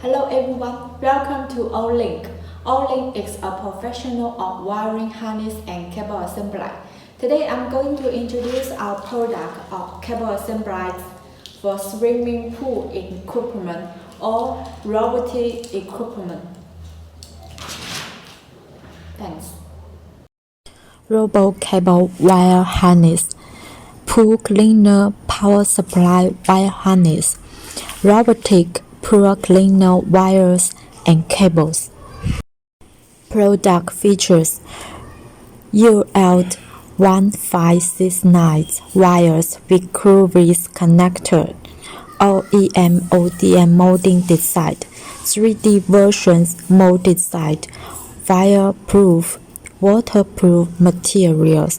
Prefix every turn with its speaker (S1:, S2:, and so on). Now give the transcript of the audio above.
S1: Hello everyone, welcome to O-Link. O-Link is a professional of wiring harness and cable assembly. Today I'm going to introduce our product of cable assemblies for swimming pool equipment or robotic equipment. Thanks.
S2: Robo cable wire harness, pool cleaner power supply wire harness, robotic pool cleaner wires and cables. Product features: UL1569 wires with cruise connector, OEM ODM molding design, 3D versions molded design, fireproof, waterproof materials,